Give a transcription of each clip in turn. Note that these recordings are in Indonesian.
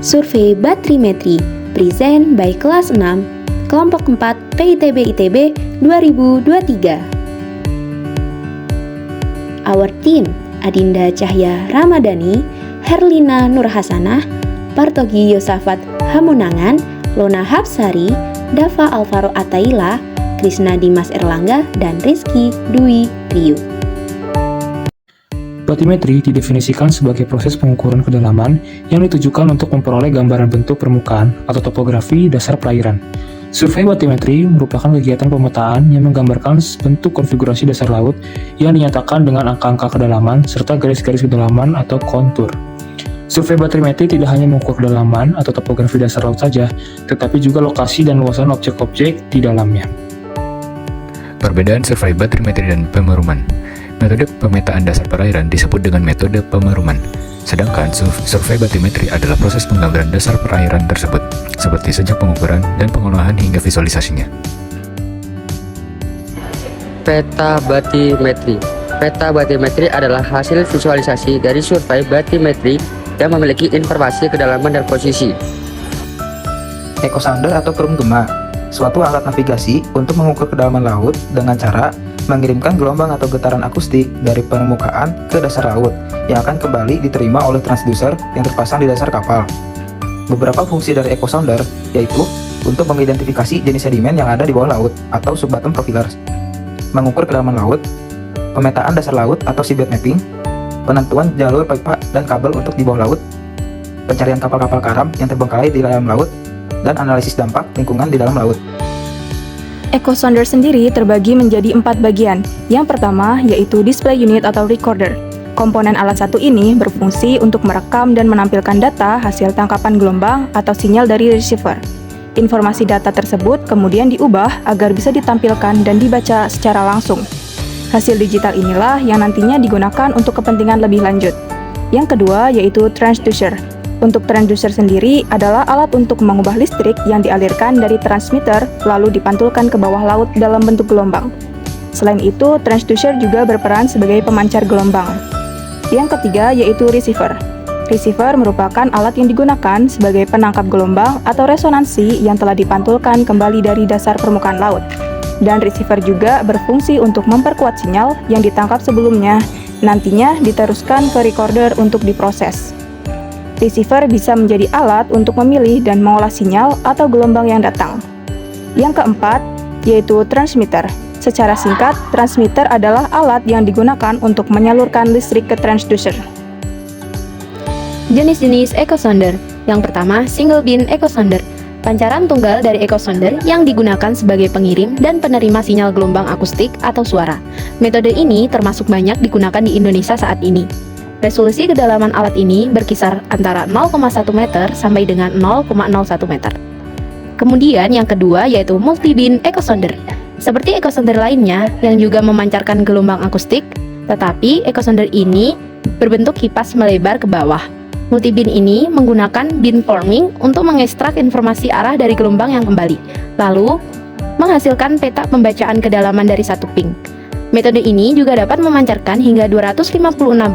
Survei Batrimetri, present by kelas 6, kelompok 4 PITB-ITB 2023. Our team, Adinda Cahya Ramadhani, Herlina Nurhasanah, Partogi Yosafat Hamunangan, Lona Hapsari, Dava Alvaro Ataila, Krisna Dimas Erlangga, dan Rizky Dwi Riu. Batimetri didefinisikan sebagai proses pengukuran kedalaman yang ditujukan untuk memperoleh gambaran bentuk permukaan atau topografi dasar perairan. Survei batimetri merupakan kegiatan pemetaan yang menggambarkan bentuk konfigurasi dasar laut yang dinyatakan dengan angka-angka kedalaman serta garis-garis kedalaman atau kontur. Survei batimetri tidak hanya mengukur kedalaman atau topografi dasar laut saja, tetapi juga lokasi dan luasan objek-objek di dalamnya. Perbedaan survei batimetri dan pemeruman. Metode pemetaan dasar perairan disebut dengan metode pemeruman, sedangkan survei batimetri adalah proses penggambaran dasar perairan tersebut, seperti sejak pengukuran dan pengolahan hingga visualisasinya. Peta batimetri. Peta batimetri adalah hasil visualisasi dari survei batimetri yang memiliki informasi kedalaman dan posisi. Echosounder atau perum gema, suatu alat navigasi untuk mengukur kedalaman laut dengan cara mengirimkan gelombang atau getaran akustik dari permukaan ke dasar laut yang akan kembali diterima oleh transducer yang terpasang di dasar kapal. Beberapa fungsi dari echosounder yaitu untuk mengidentifikasi jenis sedimen yang ada di bawah laut atau subbottom profilers, mengukur kedalaman laut, pemetaan dasar laut atau seabed mapping, penentuan jalur pipa dan kabel untuk di bawah laut, pencarian kapal-kapal karam yang terbengkalai di dalam laut, dan analisis dampak lingkungan di dalam laut. Echosounder sendiri terbagi menjadi 4 bagian. Yang pertama yaitu display unit atau recorder. Komponen alat satu ini berfungsi untuk merekam dan menampilkan data hasil tangkapan gelombang atau sinyal dari receiver. Informasi data tersebut kemudian diubah agar bisa ditampilkan dan dibaca secara langsung. Hasil digital inilah yang nantinya digunakan untuk kepentingan lebih lanjut. Yang kedua yaitu transducer. Untuk transducer sendiri adalah alat untuk mengubah listrik yang dialirkan dari transmitter lalu dipantulkan ke bawah laut dalam bentuk gelombang. Selain itu, transducer juga berperan sebagai pemancar gelombang. Yang ketiga yaitu receiver. Receiver merupakan alat yang digunakan sebagai penangkap gelombang atau resonansi yang telah dipantulkan kembali dari dasar permukaan laut. Dan receiver juga berfungsi untuk memperkuat sinyal yang ditangkap sebelumnya, nantinya diteruskan ke recorder untuk diproses. Receiver bisa menjadi alat untuk memilih dan mengolah sinyal atau gelombang yang datang. Yang keempat, yaitu transmitter. Secara singkat, transmitter adalah alat yang digunakan untuk menyalurkan listrik ke transducer. Jenis-jenis echosounder. Yang pertama, single beam echosounder. Pancaran tunggal dari echosounder yang digunakan sebagai pengirim dan penerima sinyal gelombang akustik atau suara. Metode ini termasuk banyak digunakan di Indonesia saat ini. Resolusi kedalaman alat ini berkisar antara 0,1 meter sampai dengan 0,01 meter. Kemudian yang kedua yaitu multi-beam echosounder. Seperti echosounder lainnya yang juga memancarkan gelombang akustik, tetapi echosounder ini berbentuk kipas melebar ke bawah. Multi-beam ini menggunakan beamforming untuk mengekstrak informasi arah dari gelombang yang kembali, lalu menghasilkan peta pembacaan kedalaman dari satu ping. Metode ini juga dapat memancarkan hingga 256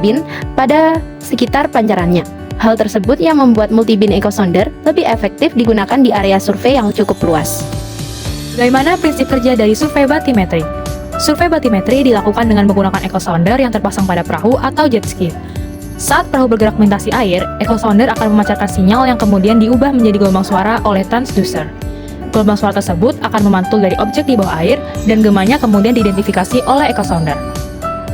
beam pada sekitar pancarannya. Hal tersebut yang membuat multi-beam echosounder lebih efektif digunakan di area survei yang cukup luas. Bagaimana prinsip kerja dari survei batimetri? Survei batimetri dilakukan dengan menggunakan echosounder yang terpasang pada perahu atau jet ski. Saat perahu bergerak melintasi air, echosounder akan memancarkan sinyal yang kemudian diubah menjadi gelombang suara oleh transducer. Gelombang suara tersebut akan memantul dari objek di bawah air dan gemanya kemudian diidentifikasi oleh echosounder.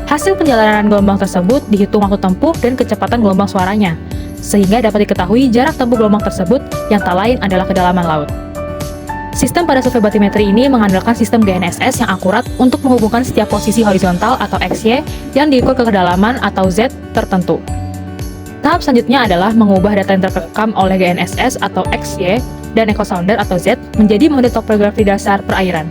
Hasil penjalanan gelombang tersebut dihitung waktu tempuh dan kecepatan gelombang suaranya, sehingga dapat diketahui jarak tempuh gelombang tersebut yang tak lain adalah kedalaman laut. Sistem pada survei batimetri ini mengandalkan sistem GNSS yang akurat untuk menghubungkan setiap posisi horizontal atau XY yang diukur ke kedalaman atau Z tertentu. Tahap selanjutnya adalah mengubah data yang terekam oleh GNSS atau XY dan echosounder atau Z menjadi mode topografi dasar perairan.